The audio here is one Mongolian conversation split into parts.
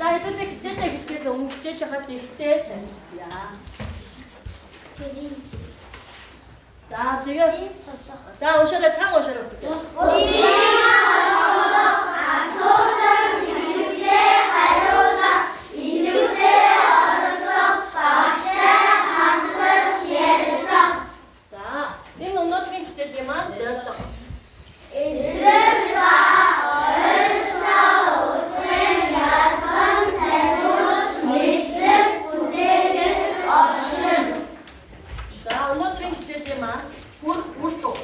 За хэдүүлээ хичээлээ гэхээс өмнө хичээлээ хад ихтэй танилцъя. За тэгээд за уншаарай чанга уншаарай. Энэ өнөөдрийн хичээлийн маань зорилго. Өнөөдрийн хичээлийн маань бүр тоо.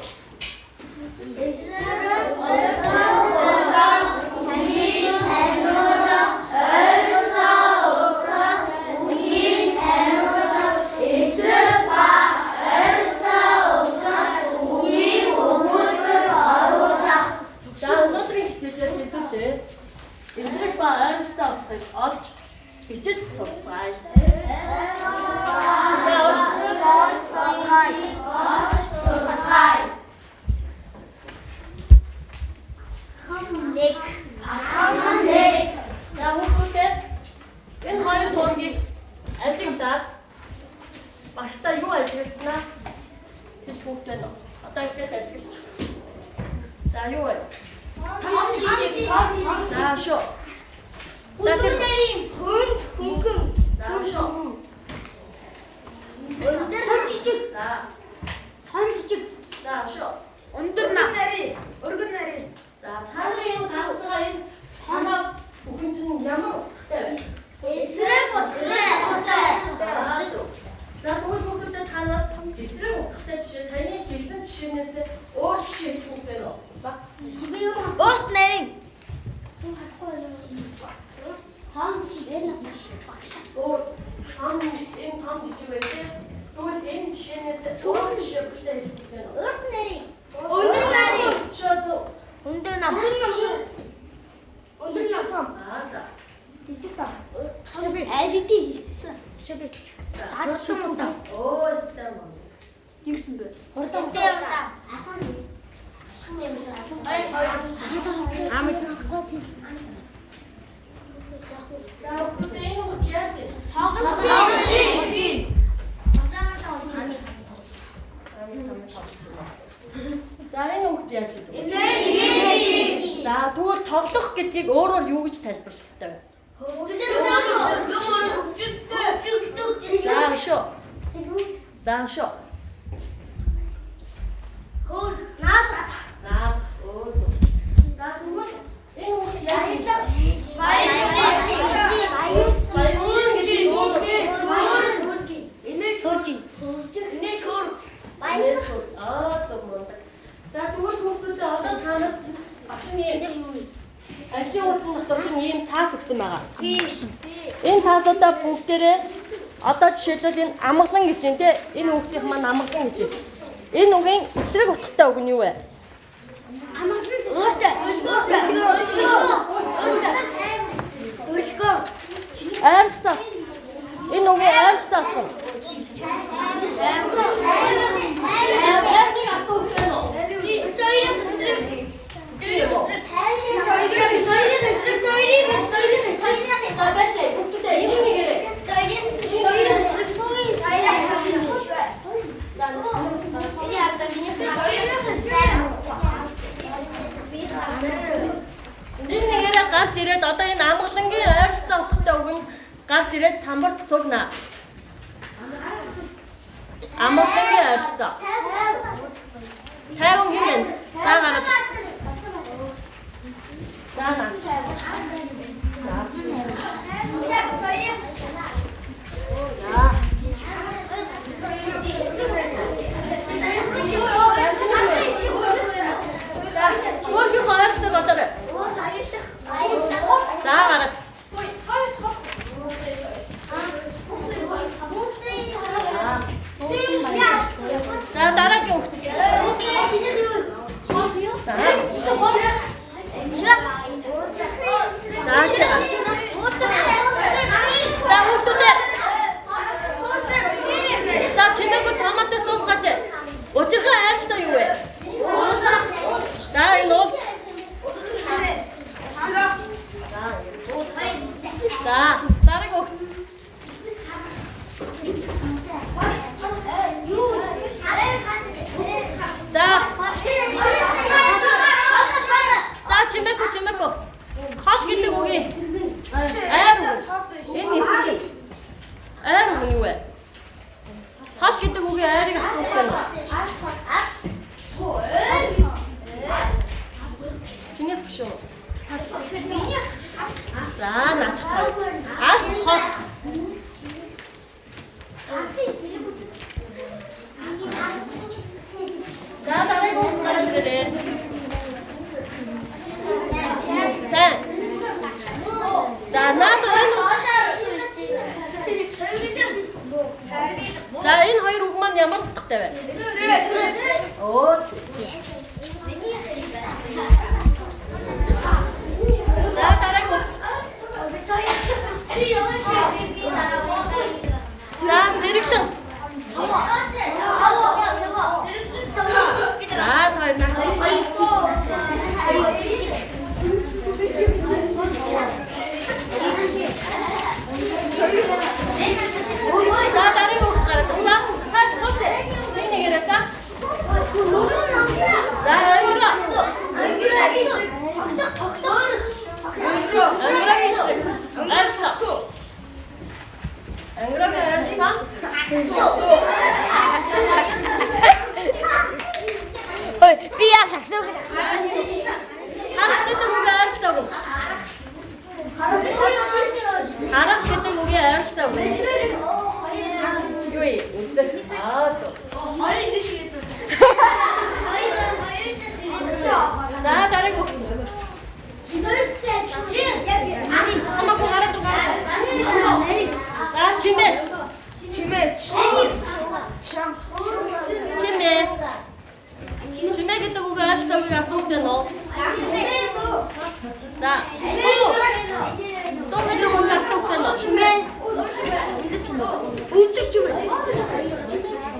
Эсрэг ба ойролцоо утгыг олж бичиж сурцгаая. Хүүхдүүд энэ хоёр зургийг ажиглаад багштай юу ажигласнаа хэлэх хэрэгтэй нөө. Одоо ихээс ажиглаж. За юу вэ? За шүү. Хүндрийн хүнд хөнгөн. За шүү. Өндөр хонжиг. За. Хонжиг. За шүү. Өндөр нас. Өргөн нарийн. За та нарын энэ гаргаж байгаа энэ хамаа бүхэн чинь ямар утгатай вэ? Эсрэг утгатай. За тэгвэл бүгдээ та нар эсрэг утгатай жишээ саяны хэлсэн жишээнээс өөр жишээ хэлэх үү нөө? Урт нарийн. Хонжиг энэ багш. Өөр хам энэ хам жижиг байдаг. Тэгвэл энэ жишээнээс өөр жишээ бүгдээ хэлэх үү нөө? Урт нарийн. Өндөр нарийн. Шоцоо. Өндөр нам. Өндөр нам. За. Жижиг там. LED хэлсэн. Шабик. Цаад шумта. Оо стам. Юусэн бэ? Хурдтай яваа. Ахын. Амт гот. За бүгдээ энэ үг яаж вэ? Тоглож. За энэ үг яаж вэ? За тэгвэл тоглох гэдгийг өөрөөр юу гэж тайлбарлах ёстой вэ? За шүү. За шүү. Хөр наадах. Наад оо зөв. За тэгвэл энэ үг яаж вэ? За тэгвэл хүүхдүүдээ одоо та нар багшны ажил утсан дотор чинь ийм цаас өгсөн байгаа. Энэ цаасуудаа бүгдээрээ одоо жишээлбэл энэ амгалан гэж юм те энэ хүүхдийн маань амгалан гэж юм. Энэ үгийн эсрэг утгатай үг нь юу вэ? Ойролцоо. Энэ үгийн ойролцоо утга нь. Хайрыг асуух гэнэ үү? Нэгээрээ гарч ирээд одоо энэ амгалангийн ойролцоо утгатай үг нь гарч ирээд самбарт цугнаа. Амгалангийн ойролцоо. 50 гэмэн. За гараад. За наач. Хөөе хоёртог отор. За гараад. За дараагийн үг. За 자, 따르고. 자, 자, 쥐 맺고. Хол гэдэг үгийг айр үг. Энэ нисгэж. Айр үг нь юу вэ? Хол гэдэг үгийн айрыг асуух гэнэ. Чиний биш үү? За, наач хол. Ас хол. За, дараагийн үг гаргаарай. Сайн. За, за, энэ хоёр үг маань ямар утгатай вэ? Оо. За, дараагийн үг. За, сэрэгсэн. За, хоёр наач. За, дараагийн үг гараад. За, та сууч. Энийг яриа та. За, Ой, би яа саксог. харах гэдэг үгээ ойролцоог. Харах гэдэг үгээ ойролцоог. Юу вэ? Үзэх. За, дараагийн үг. Хамаагүй гараад байгаа. За, чимээ. Чимээ гэдэг үгээ ойролцоог асуух дээ нөө. За, дуу гэдэг үгээ асуух дээ нөө.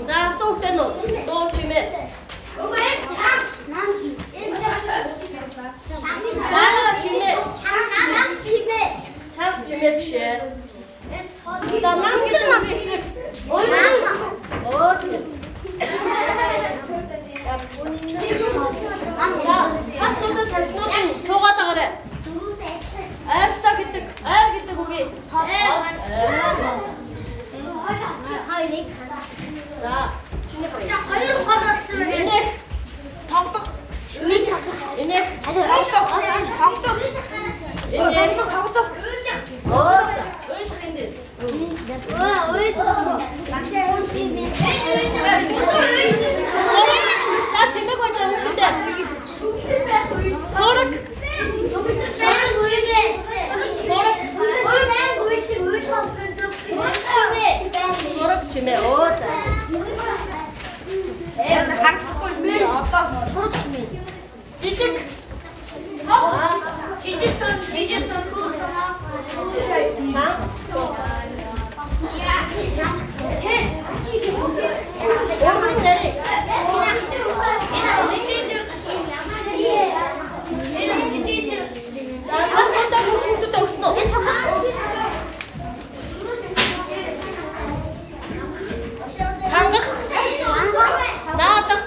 За, асуух дээ нөө. Дуу чимээ. Чам чимээ биш ээ. За, маань гэдэг үгээ эсрэг. Оо. За, хаснуудад тавьснууд нь суугаад байгаарай. Айрцаа гэдэг, айр гэдэг үгийг. За, чиний хоёр. Хоёр хол болсон байна. Энийг Тоглох. энийг Тоглох. энийг Тоглох. оо, ойлох энэ. За, чимээг байж өгдөө. Сорог. Сорог чимээ. Оо. Харахгүй би одоо сурах юм. Жижиг. Жижиг тон. Орой зэрэг. За, хасуудаа хүүхдүүдэд өгсөн үү? Хангах. Наадах.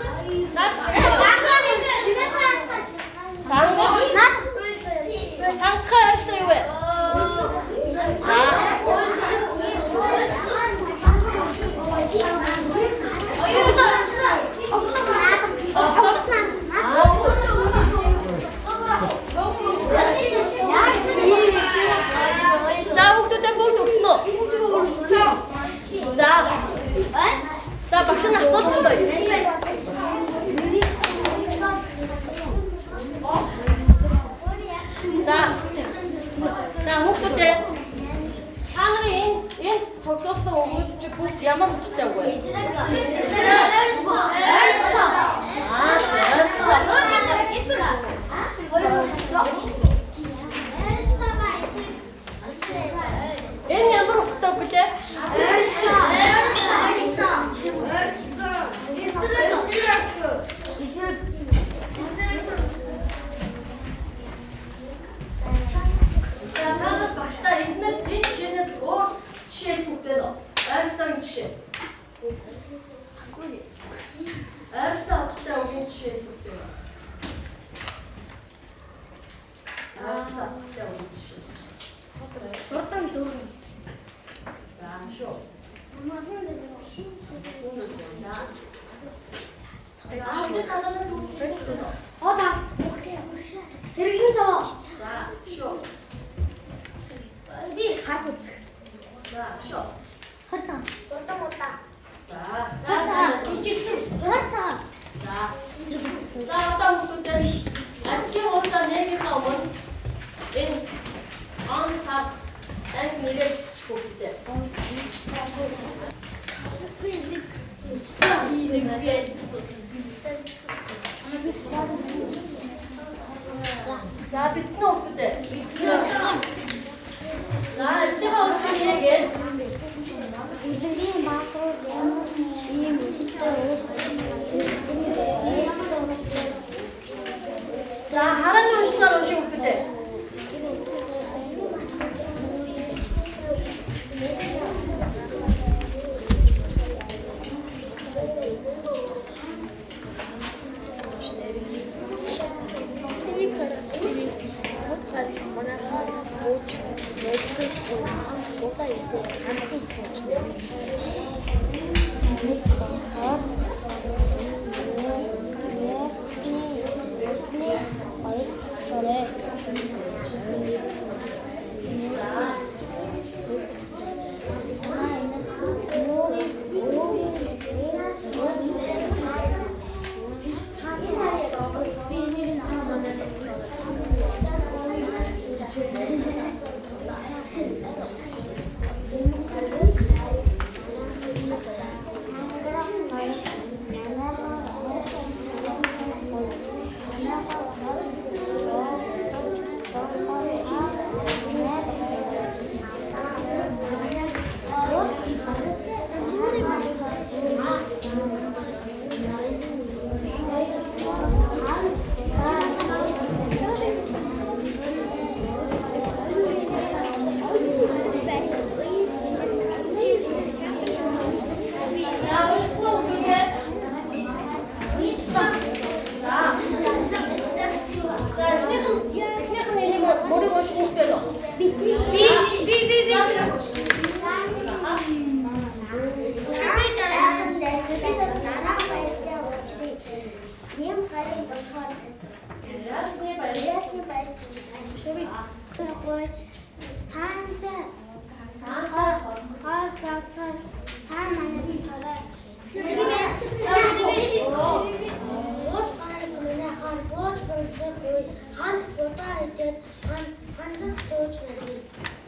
Хангах хэлсэн юу вэ? За, хүүхдүүдэд бүгд өгсөн үү? За, багш нь асуулт асууя. За, хүүхдүүдээ та нарын энэ тогтоосон өгнөд бүгд ямар утгатай үг вэ? Энэ ямар утгатай үг вэ? За, та багштай 근데 네 지혜는 지혜 복되너. 알았다 지혜. 알았다 그때 우리 지혜 복되너. 알았다 그때 우리 지혜. 어떤 돈? 자, 쉬어. 엄마 손들 자, 이제 사전에서 지혜 복되너. 나 되게 힘들어. 자, 쉬어. 미 가고. 자, 쉬어. 허천. 못다. 자, 허천. 허천. 자, 어떤 것도 때 아침에 온다 내기가 오면 인 안탑 앤 미래 지치고 있대. 자, 빛은 없대. 자, 이제가 어떤 얘기? 자, 하나님 시간 오시고 그때.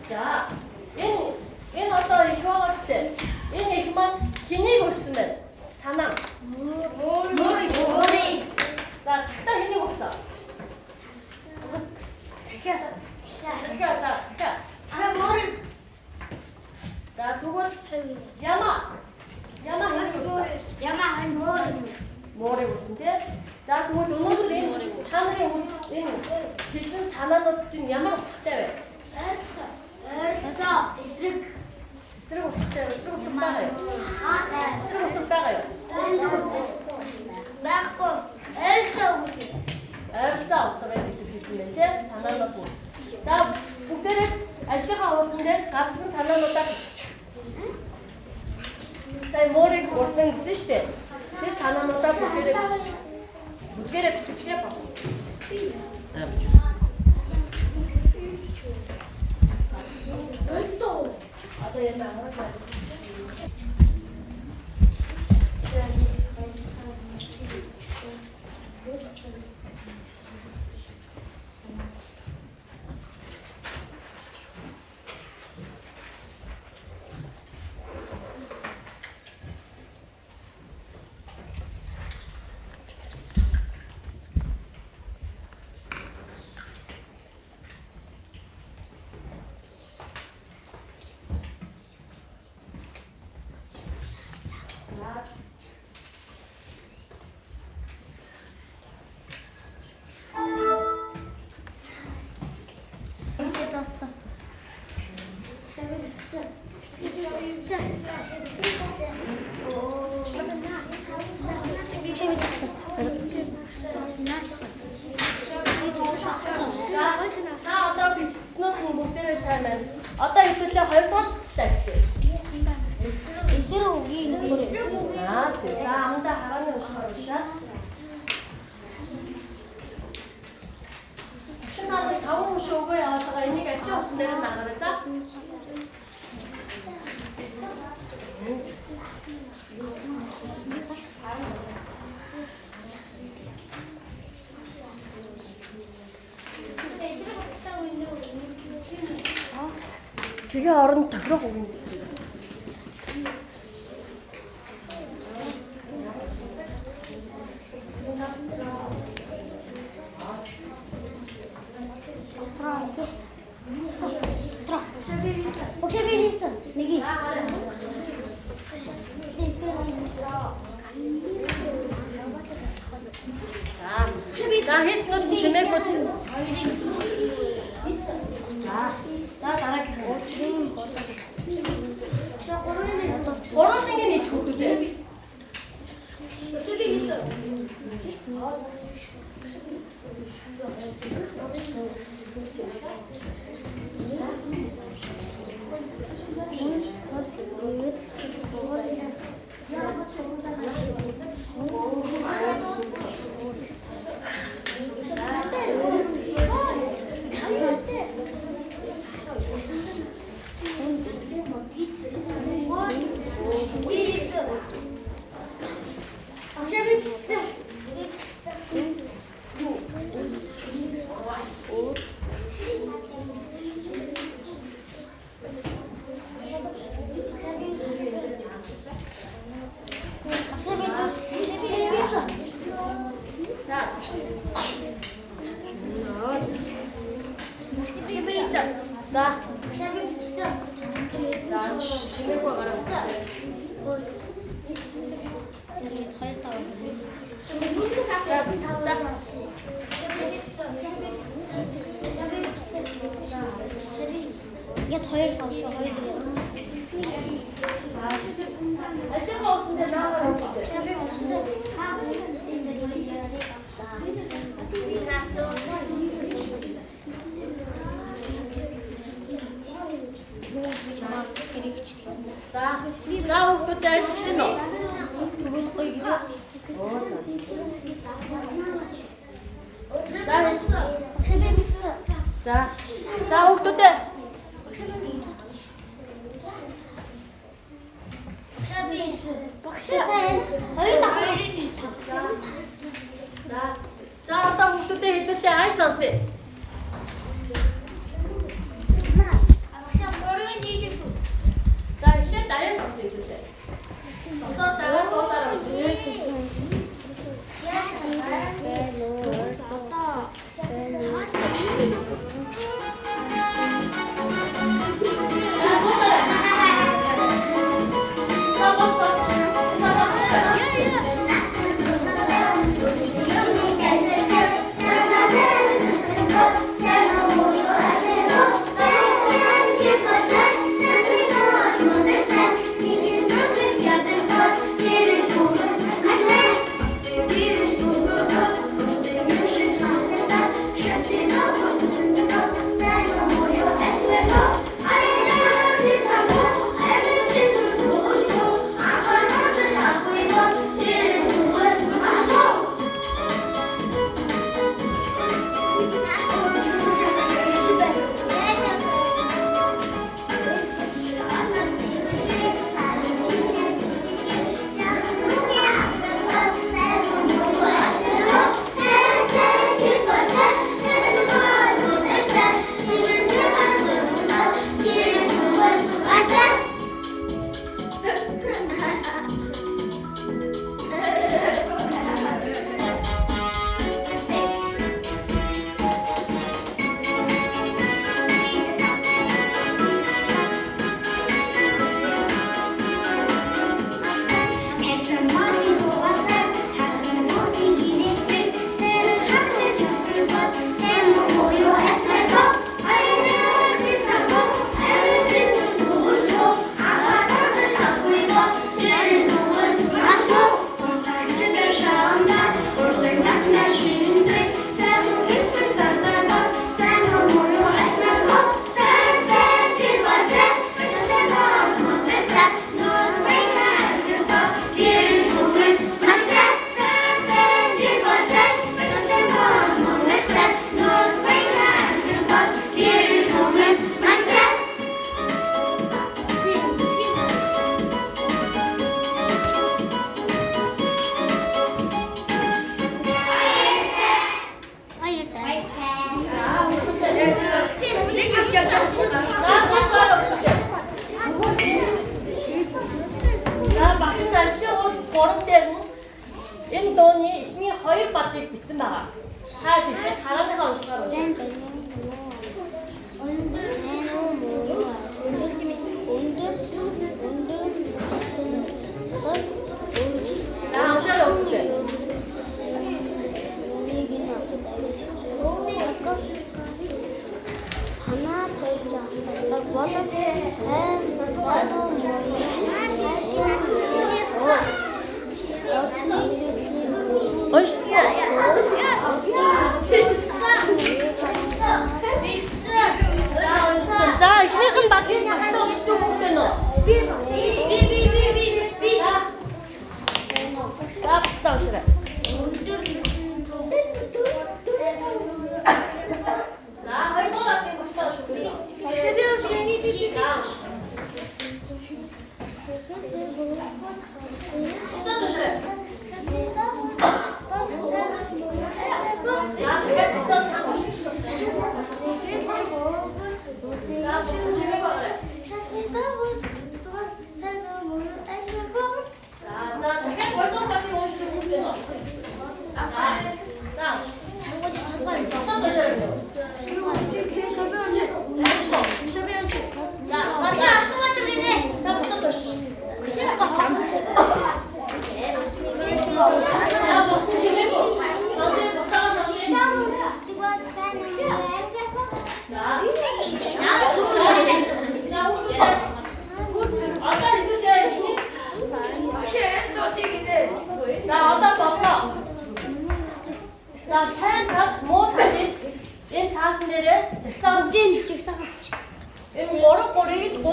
자, 얘는 어떤 이와 같이 얘는 그만 기니고 있으면 사망. 머리. 자, 갖다 기니고 있어. 머리. 자, 두고 야마 기니고 있어. 머리 있는데, 자, 두고 동료들이 하늘에 있는 길슨 사나너 특징 야마 때문에. 쓰레고 때문에 쓰레고 뚝 따가요. 쓰레고 뚝 따가요. 엘자 어떻게 있으면 사나너. 자, 복대를 아시다가 왔는데 값은 사나너 딱 붙이죠. 자, 머리 골생 있으시대. 그 사나너 딱 복대를 붙이죠. 무게를 붙이게 봐. 아도 옛날 하자. За одоо бичснүүд нь бүгдээрээ сайн байна. Одоо хэдүүлээ 2 дугаар цэцтэй ажиллая. За амдаа харааны уушгаар уушаа. Шинэ 5 хүн өгөө яваад байгаа. Энийг ажлын утсан дээр нь агараа. За. Тэгээ орон тохирох үг. За хийцнүүд нь чимээгүүд. За дараагийн гурван нэг хөдөлөө. За хүүхдүүд ажиллаж байна уу? За хүүхдүүд За одоо хүүхдүүдээ хэдүүлээ ай сонсъё. За эхлээд даяа сонсъё хэдүүлээ. Одоо дараа дуулаар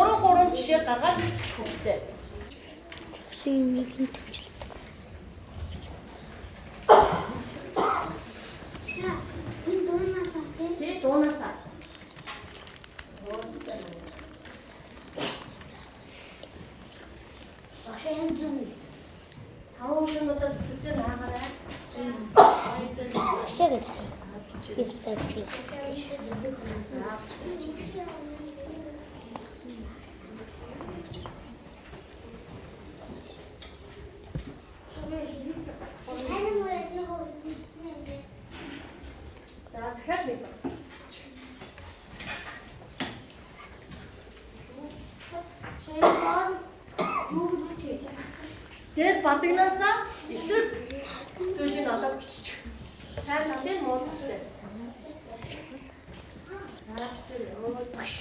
3 жишээ гаргаад биччих хэрэгтэй. Энийг нь төвчлээ. Энэ дуунасаа Тий, дуунасаа. Багшаа энэ зүг. Таван шөнөдөө бүтэн хаагараа. Шэгэд. Exactly. За, дахиад нэг. Тэгээд бадагнаасаа эсрэг зүйлийг олоод бичих. Сайн талын муудтай. Багш.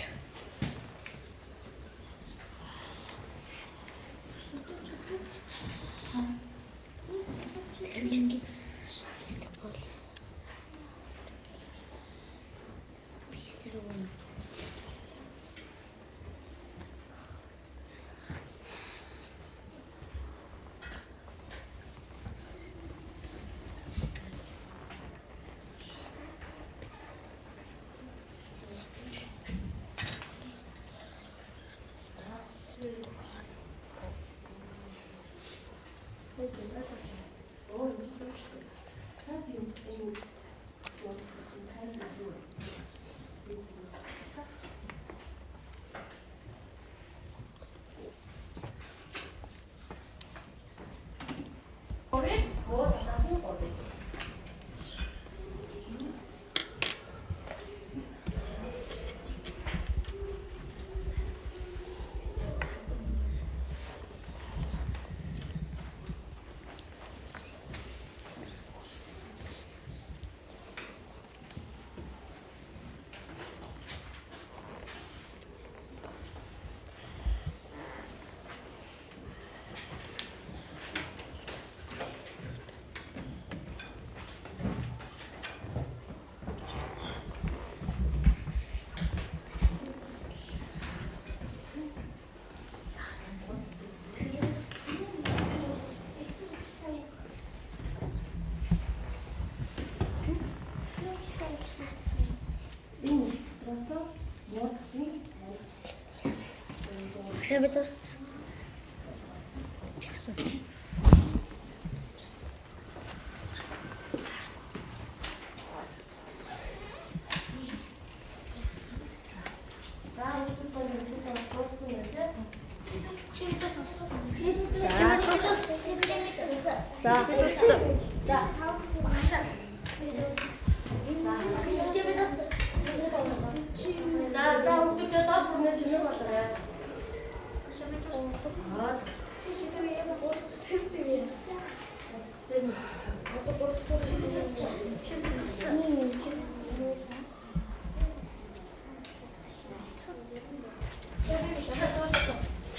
Żeby to jest...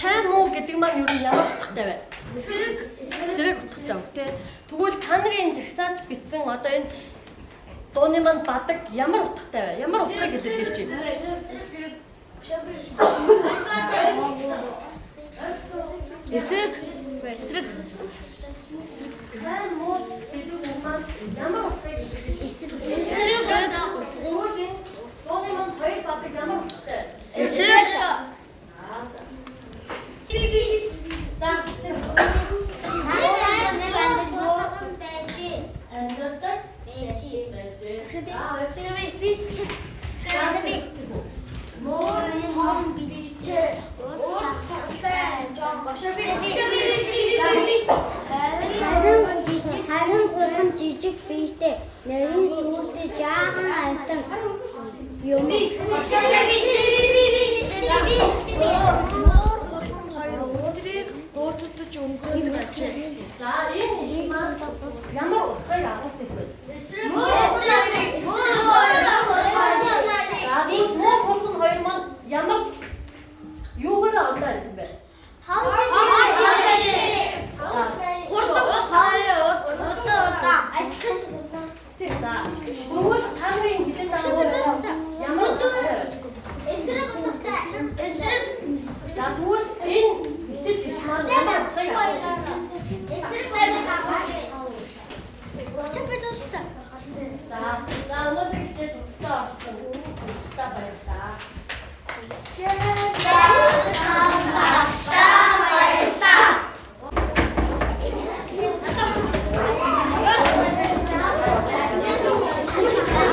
Сайн муу гэдэг маань юу ямар утгатай вэ? Эсрэг утгатай. Окей. Тэгвэл та нарын жагсаал бичсэн одоо энэ дууны маань бадаг ямар утгатай вэ? Ямар утгыг илэрхийлж байна? Эсрэг. Эсрэг. Сайн муу гэдэг маань ямар утгыг илэрхийлж байна? Эсрэг. Тэгвэл энэ дууны маань хоёр бадаг ямар утгатай? Эсрэг. Харин гурван жижиг биетэй нарийн сүүлдээ жаахан амтан юм. Багштай баярлаа. Багштай